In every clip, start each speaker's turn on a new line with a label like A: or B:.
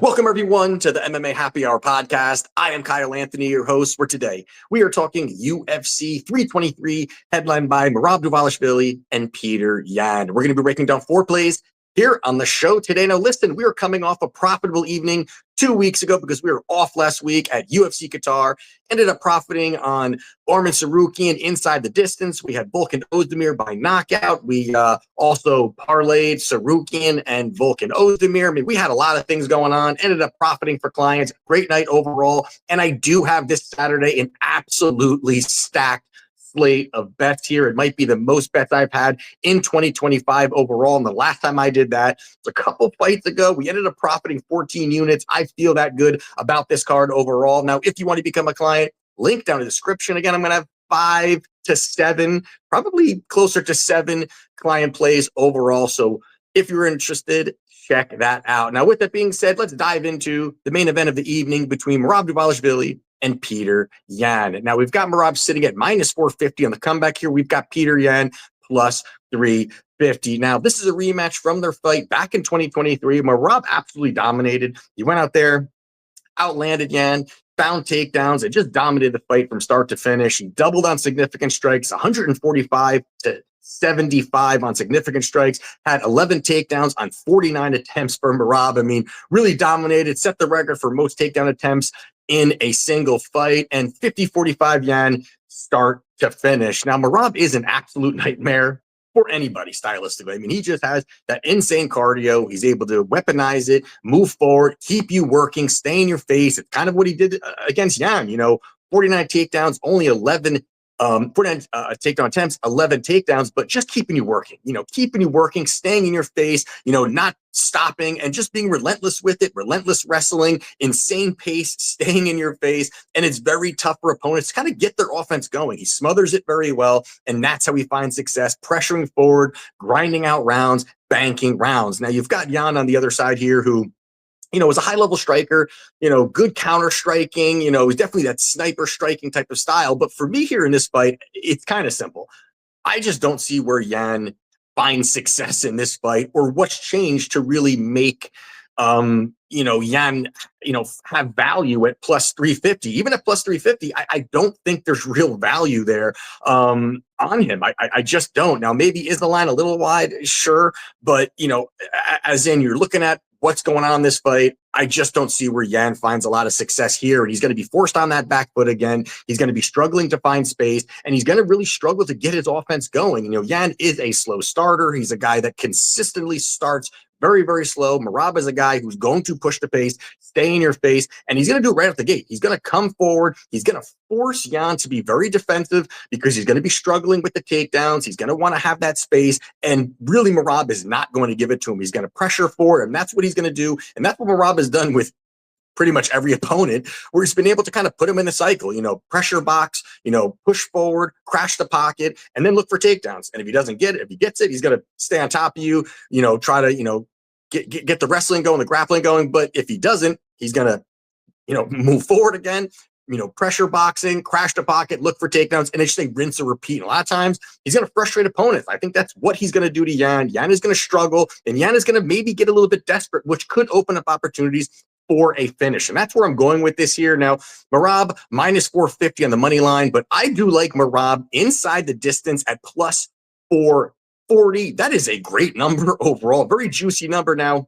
A: Welcome, everyone, to the MMA Happy Hour podcast. I am Kyle Anthony, your host for today. We are talking UFC 323, headlined by Merab Dvalishvili and Petr Yan. We're going to be breaking down 4 plays here on the show today. Now, listen, we are coming off a profitable evening 2 weeks ago because we were off last week at UFC Qatar. Ended up profiting on Arman Tsarukyan inside the distance. We had Volkan Ozdemir by knockout. We also parlayed Tsarukyan and Volkan Ozdemir. I mean, we had a lot of things going on. Ended up profiting for clients. Great night overall. And I do have this Saturday an absolutely stacked slate of bets here. It might be the most bets I've had in 2025 overall. And the last time I did that was a couple fights ago. We ended up profiting 14 units. I feel that good about this card overall. Now, if you want to become a client, link down in the description. Again, I'm going to have 5 to 7, probably closer to 7 client plays overall. So if you're interested, check that out. Now, with that being said, let's dive into the main event of the evening between Merab Dvalishvili and Petr Yan. Now, we've got Merab sitting at minus 450 on the comeback here. We've got Petr Yan plus 350. Now, this is a rematch from their fight back in 2023. Merab absolutely dominated. He went out there, outlanded Yan, found takedowns, and just dominated the fight from start to finish. He doubled on significant strikes, 145 to 75 on significant strikes, had 11 takedowns on 49 attempts for Merab. I mean, really dominated, set the record for most takedown attempts in a single fight, and 50-45 Yan start to finish. Now, Merab is an absolute nightmare for anybody stylistically. I mean, he just has that insane cardio. He's able to weaponize it, move forward, keep you working, stay in your face. It's kind of what he did against Yan, 49 takedowns, only 11 49 takedown attempts, 11 takedowns, but just keeping you working, keeping you working, staying in your face, not stopping and just being relentless with it, relentless wrestling, insane pace, staying in your face. And it's very tough for opponents to kind of get their offense going. He smothers it very well. And that's how he finds success, pressuring forward, grinding out rounds, banking rounds. Now you've got Yan on the other side here who, is a high-level striker, good counter-striking, he's definitely that sniper striking type of style. But for me here in this fight, it's kind of simple. I just don't see where Yan finds success in this fight or what's changed to really make, Yan, have value at plus 350. Even at plus 350, I don't think there's real value there on him. I just don't. Now, maybe is the line a little wide? Sure. But, as in you're looking at what's going on in this fight, I just don't see where Yan finds a lot of success here. And he's going to be forced on that back foot again. He's going to be struggling to find space, and he's going to really struggle to get his offense going. Yan is a slow starter. He's a guy that consistently starts very, very slow. Merab is a guy who's going to push the pace, stay in your face, and he's going to do it right off the gate. He's going to come forward. He's going to force Yan to be very defensive because he's going to be struggling with the takedowns. He's going to want to have that space, and really Merab is not going to give it to him. He's going to pressure forward, and that's what he's going to do, and that's what Merab has done with pretty much every opponent, where he's been able to kind of put him in the cycle, pressure box, push forward, crash the pocket, and then look for takedowns. And if he doesn't get it, if he gets it, he's going to stay on top of you, try to, get the wrestling going, the grappling going. But if he doesn't, he's going to, move forward again, pressure boxing, crash the pocket, look for takedowns, and it's just a rinse and repeat. And a lot of times he's going to frustrate opponents. I think that's what he's going to do to Yan. Yan is going to struggle, and Yan is going to maybe get a little bit desperate, which could open up opportunities for a finish. And that's where I'm going with this here. Now, Merab minus 450 on the money line, but I do like Merab inside the distance at plus 440. That is a great number overall, very juicy number. Now,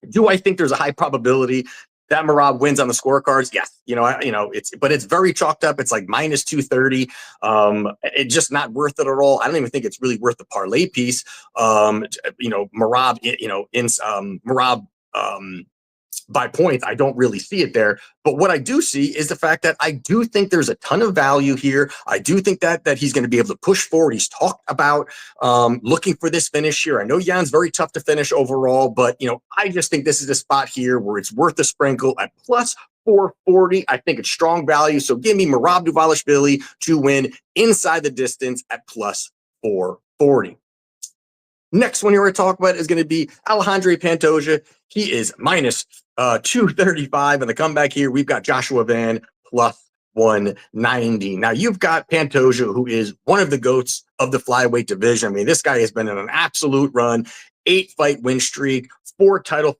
A: do I think there's a high probability that Merab wins on the scorecards? Yes. It's very chalked up. It's like minus 230. It's just not worth it at all. I don't even think it's really worth the parlay piece. Merab, Merab, by points, I don't really see it there. But what I do see is the fact that I do think there's a ton of value here. I do think that he's going to be able to push forward. He's talked about looking for this finish here. I know Yan's very tough to finish overall, but, I just think this is a spot here where it's worth a sprinkle at plus 440. I think it's strong value. So give me Merab Dvalishvili to win inside the distance at plus 440. Next one here we're talking about is going to be Alexandre Pantoja. He is minus 235 in the comeback here. We've got Joshua Van plus 190. Now you've got Pantoja, who is one of the GOATs of the flyweight division. I mean, this guy has been in an absolute run, 8-fight win streak, 4 title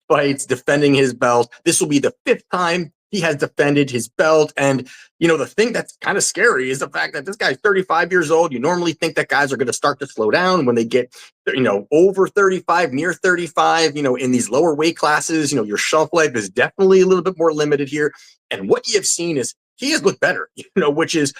A: fights defending his belt. This will be the 5th time he has defended his belt. And, the thing that's kind of scary is the fact that this guy's 35 years old. You normally think that guys are going to start to slow down when they get, over 35, near 35, in these lower weight classes. Your shelf life is definitely a little bit more limited here. And what you have seen is he has looked better, which is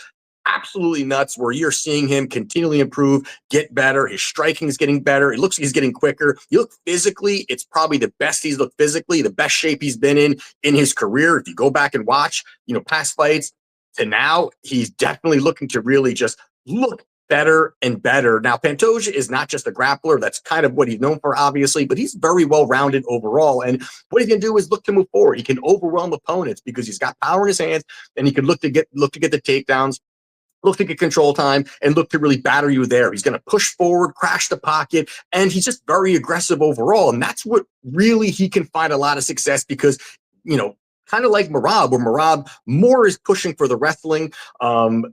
A: absolutely nuts, where you're seeing him continually improve, get better. His striking is getting better. It looks like he's getting quicker. You look physically, it's probably the best he's looked physically, the best shape he's been in his career. If you go back and watch, past fights to now, he's definitely looking to really just look better and better. Now, Pantoja is not just a grappler. That's kind of what he's known for, obviously, but he's very well-rounded overall. And what he can do is look to move forward. He can overwhelm opponents because he's got power in his hands, and he can look to get the takedowns, look to get control time, and look to really batter you there. He's going to push forward, crash the pocket, and he's just very aggressive overall. And that's what really he can find a lot of success because, kind of like Merab, where Merab more is pushing for the wrestling, and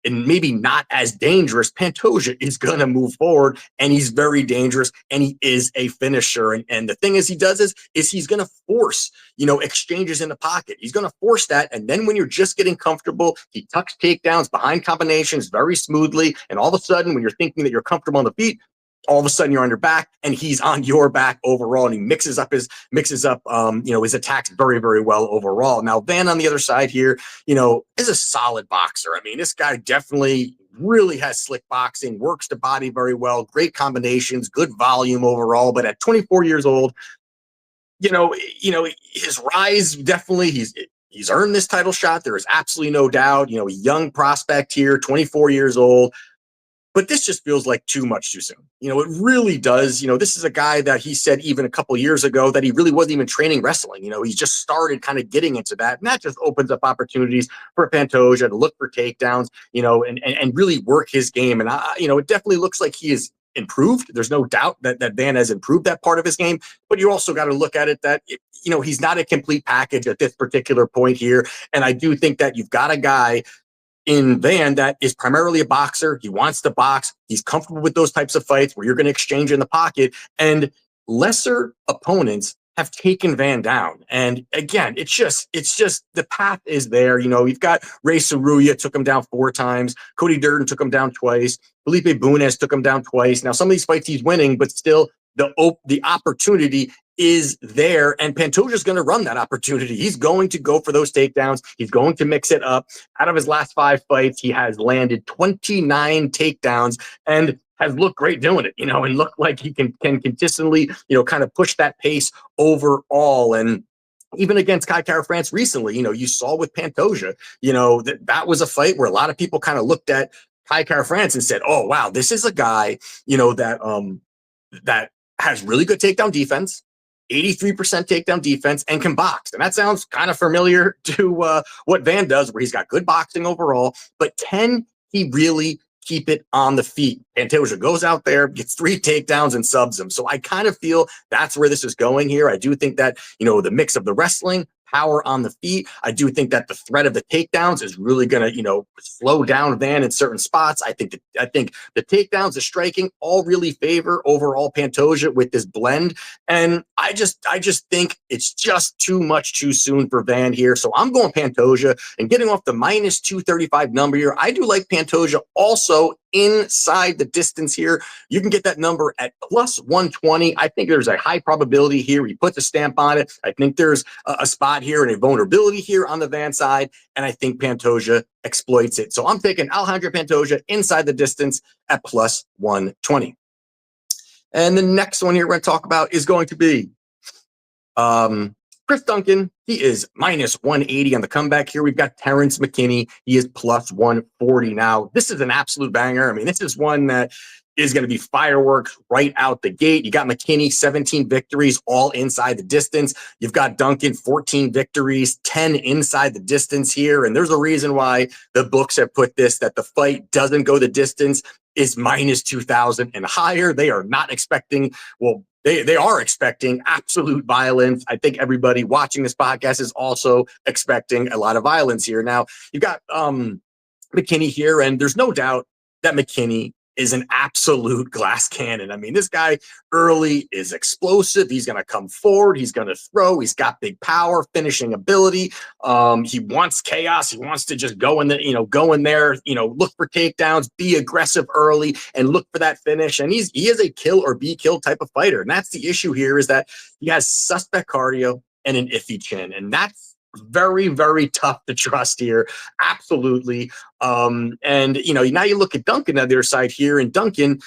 A: maybe not as dangerous. Pantoja is going to move forward, and he's very dangerous, and he is a finisher. And the thing is, he does is he's going to force, exchanges in the pocket. He's going to force that, and then when you're just getting comfortable, he tucks takedowns behind combinations very smoothly, and all of a sudden, when you're thinking that you're comfortable on the feet, all of a sudden you're on your back and he's on your back overall, and he mixes up his attacks very, very well overall. Now, Van on the other side here, is a solid boxer. I mean, this guy definitely really has slick boxing, works the body very well, great combinations, good volume overall. But at 24 years old, his rise, definitely he's earned this title shot. There is absolutely no doubt. A young prospect here, 24 years old. But this just feels like too much too soon. It really does. This is a guy that he said even a couple years ago that he really wasn't even training wrestling. He just started kind of getting into that. And that just opens up opportunities for Pantoja to look for takedowns, and really work his game. And, it definitely looks like he is improved. There's no doubt that Van has improved that part of his game. But you also got to look at it that, he's not a complete package at this particular point here. And I do think that you've got a guy in Van that is primarily a boxer. He wants to box. He's comfortable with those types of fights where you're going to exchange in the pocket, and lesser opponents have taken Van down. And again, it's just the path is there. You've got Ray Saruya took him down 4 times. Cody Durden took him down twice. Felipe Bunes took him down twice. Now, some of these fights he's winning, but still the opportunity is there, and Pantoja's going to run that opportunity. He's going to go for those takedowns. He's going to mix it up. Out of his last 5 fights, he has landed 29 takedowns and has looked great doing it, and looked like he can consistently, kind of push that pace overall. And even against Kai Kara-France recently, you saw with Pantoja, that was a fight where a lot of people kind of looked at Kai Kara-France and said, oh, wow, this is a guy, that has really good takedown defense, 83% takedown defense, and can box. And that sounds kind of familiar to what Van does, where he's got good boxing overall, but can he really keep it on the feet? Pantoja goes out there, gets 3 takedowns, and subs him. So I kind of feel that's where this is going here. I do think that, the mix of the wrestling, power on the feet, I do think that the threat of the takedowns is really going to, slow down Van in certain spots. I think the takedowns, the striking, all really favor overall Pantoja with this blend. And I just think it's just too much too soon for Van here. So I'm going Pantoja, and getting off the minus 235 number here. I do like Pantoja also inside the distance here. You can get that number at plus 120. I think there's a high probability here. He puts a stamp on it. I think there's a spot here and a vulnerability here on the Van side, and I think Pantoja exploits it. So I'm taking Alexandre Pantoja inside the distance at plus 120. And the next one here we're going to talk about is going to be Chris Duncan. He is minus 180 on the comeback here. We've got Terrance McKinney. He is plus 140. Now, this is an absolute banger. I mean, this is one that is going to be fireworks right out the gate. You got McKinney, 17 victories, all inside the distance. You've got Duncan, 14 victories, 10 inside the distance here. And there's a reason why the books have put this, that the fight doesn't go the distance, is minus 2,000 and higher. They are not expecting, they are expecting absolute violence. I think everybody watching this podcast is also expecting a lot of violence here. Now, you've got McKinney here, and there's no doubt that McKinney is an absolute glass cannon. I mean, this guy early is explosive. He's going to come forward. He's going to throw. He's got big power, finishing ability. He wants chaos. He wants to just go in there, look for takedowns, be aggressive early, and look for that finish. And he is a kill or be killed type of fighter. And that's the issue here, is that he has suspect cardio and an iffy chin. And that's very, very tough to trust here. Absolutely. And now you look at Duncan on the other side here, and Duncan,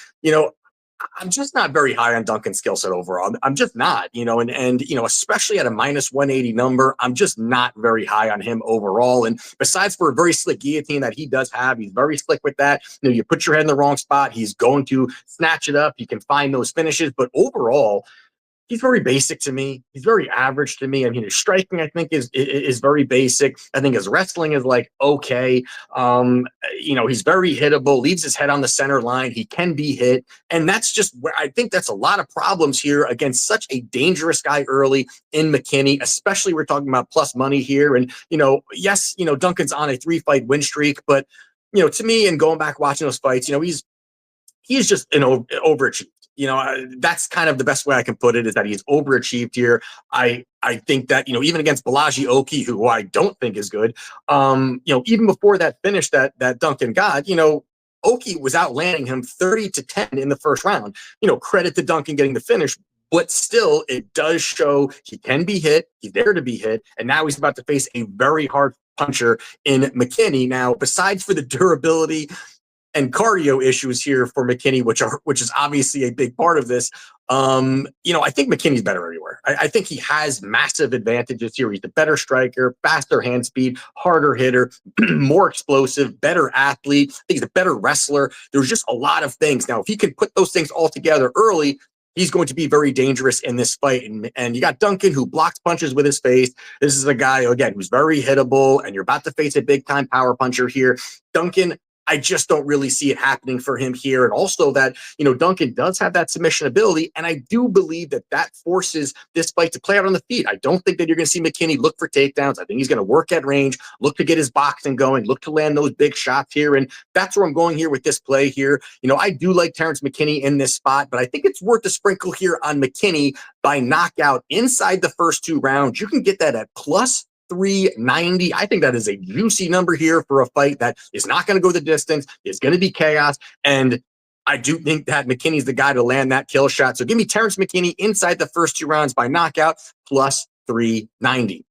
A: I'm just not very high on Duncan's skill set overall. I'm just not, and especially at a -180 number, I'm just not very high on him overall. And besides for a very slick guillotine that he does have, he's very slick with that. You put your head in the wrong spot, he's going to snatch it up. He can find those finishes, but overall, he's very basic to me. He's very average to me. I mean, his striking, I think, is very basic. I think his wrestling is okay. He's very hittable, leaves his head on the center line. He can be hit. And that's just where I think that's a lot of problems here against such a dangerous guy early in McKinney, especially we're talking about plus money here. And, yes, Duncan's on a 3-fight win streak, but, to me, and going back watching those fights, he's just an overachieved. That's kind of the best way I can put it, is that he's overachieved here. I think that, even against Balaji Oki, who I don't think is good, even before that finish that Duncan got, Oki was outlanding him 30-10 in the first round. Credit to Duncan getting the finish, but still, it does show he can be hit. He's there to be hit. And now he's about to face a very hard puncher in McKinney. Now, besides for the durability and cardio issues here for McKinney, which is obviously a big part of this. I think McKinney's better everywhere. I think he has massive advantages here. He's the better striker, faster hand speed, harder hitter, more explosive, better athlete. I think he's a better wrestler. There's just a lot of things. Now, if he can put those things all together early, he's going to be very dangerous in this fight. And you got Duncan, who blocks punches with his face. This is a guy, again, who's very hittable, and you're about to face a big-time power puncher here. Duncan, I just don't really see it happening for him here. And also that, Duncan does have that submission ability. And I do believe that forces this fight to play out on the feet. I don't think that you're going to see McKinney look for takedowns. I think he's going to work at range, look to get his boxing going, look to land those big shots here. And that's where I'm going here with this play here. I do like Terrance McKinney in this spot, but I think it's worth a sprinkle here on McKinney by knockout inside the first 2 rounds. You can get that at plus 390. I think that is a juicy number here for a fight that is not going to go the distance. It's going to be chaos. And I do think that McKinney's the guy to land that kill shot. So give me Terrance McKinney inside the first 2 rounds by knockout, plus 390.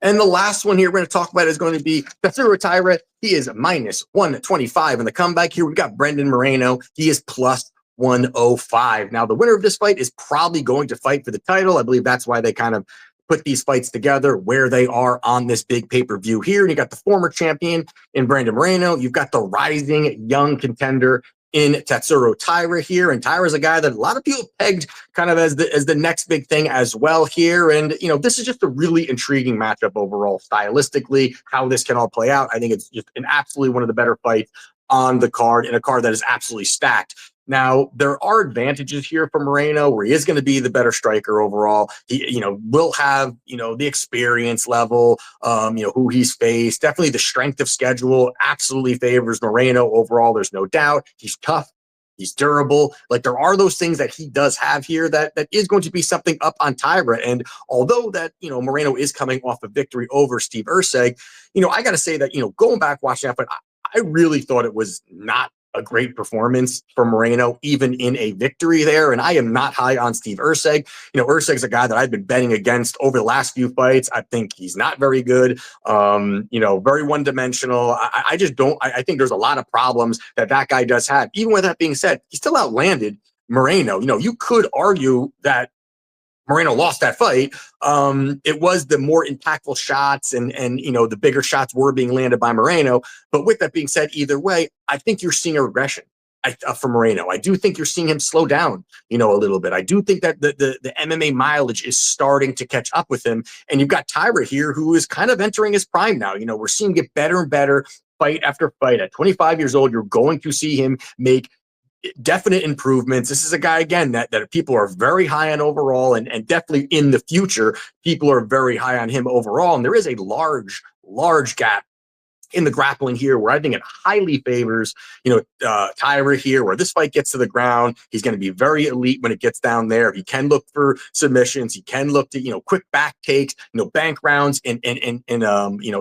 A: And the last one here we're going to talk about is going to be Tatsuro Taira. He is minus 125 in the comeback here. We've got Brendan Moreno. He is plus 105. Now, the winner of this fight is probably going to fight for the title. I believe that's why they kind of put these fights together where they are on this big pay-per-view here. And you got the former champion in Brandon Moreno. You've got the rising young contender in Tatsuro Taira here. And Taira's a guy that a lot of people pegged kind of as the next big thing as well here. And, this is just a really intriguing matchup overall, stylistically, how this can all play out. I think it's just an absolutely one of the better fights on the card, in a card that is absolutely stacked. Now, there are advantages here for Moreno, where he is going to be the better striker overall. He, will have, the experience level, who he's faced. Definitely the strength of schedule absolutely favors Moreno overall. There's no doubt. He's tough. He's durable. There are those things that he does have here that is going to be something up on Taira. And although that, Moreno is coming off a victory over Steve Erceg, I got to say that, going back watching that fight, I really thought it was not a great performance from Moreno, even in a victory there. And I am not high on Steve Erceg. Erceg's a guy that I've been betting against over the last few fights. I think he's not very good, very one-dimensional. I just don't, I think there's a lot of problems that guy does have. Even with that being said, he still outlanded Moreno. You could argue that Moreno lost that fight. It was the more impactful shots and the bigger shots were being landed by Moreno. But with that being said, either way, I think you're seeing a regression from Moreno. I do think you're seeing him slow down, a little bit. I do think that the MMA mileage is starting to catch up with him. And you've got Taira here, who is kind of entering his prime now. We're seeing him get better and better fight after fight. At 25 years old, you're going to see him make definite improvements. This is a guy, again, that people are very high on overall, and definitely in the future, people are very high on him overall. And there is a large gap in the grappling here, where I think it highly favors, Taira here, where this fight gets to the ground. He's going to be very elite when it gets down there. He can look for submissions. He can look to, quick back takes, bank rounds in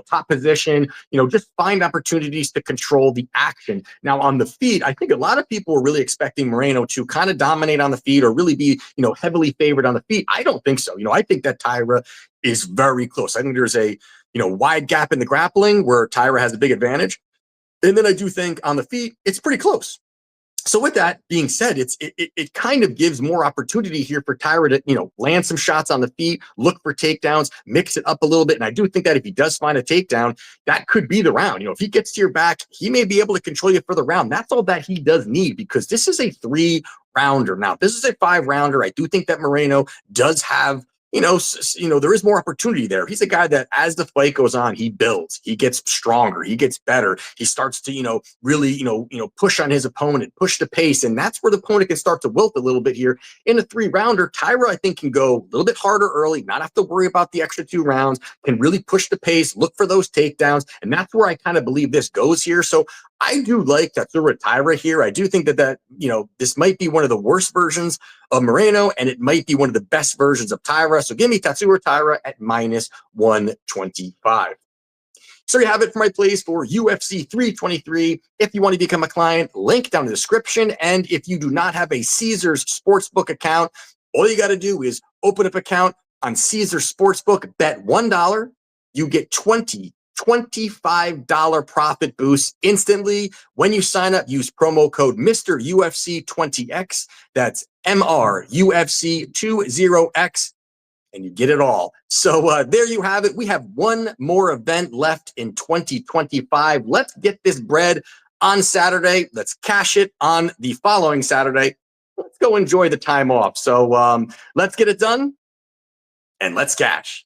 A: top position, just find opportunities to control the action. Now on the feet, I think a lot of people were really expecting Moreno to kind of dominate on the feet or really be, heavily favored on the feet. I don't think so. I think that Taira is very close. I think there's a, wide gap in the grappling where Taira has a big advantage. And then I do think on the feet, it's pretty close. So with that being said, it kind of gives more opportunity here for Taira to, land some shots on the feet, look for takedowns, mix it up a little bit. And I do think that if he does find a takedown, that could be the round. If he gets to your back, he may be able to control you for the round. That's all that he does need, because this is a 3-rounder. Now, this is a 5-rounder. I do think that Moreno does have, there is more opportunity there. He's a guy that as the fight goes on, he builds, he gets stronger, he gets better. He starts to, really, push on his opponent, push the pace. And that's where the opponent can start to wilt a little bit here. In a 3-rounder, Taira, I think, can go a little bit harder early, not have to worry about the extra 2 rounds, can really push the pace, look for those takedowns. And that's where I kind of believe this goes here. So I do like Tatsuro Taira here. I do think that this might be one of the worst versions of Moreno, and it might be one of the best versions of Taira. So give me Tatsuro Taira at -125. So you have it for my plays for UFC 323. If you want to become a client, link down in the description. And if you do not have a Caesars Sportsbook account, all you got to do is open up an account on Caesars Sportsbook, bet $1, you get $25 profit boost instantly. When you sign up, use promo code Mr. UFC 20X. That's MRUFC 20X. And you get it all. So there you have it. We have one more event left in 2025. Let's get this bread on Saturday. Let's cash it on the following Saturday. Let's go enjoy the time off. So let's get it done and let's cash.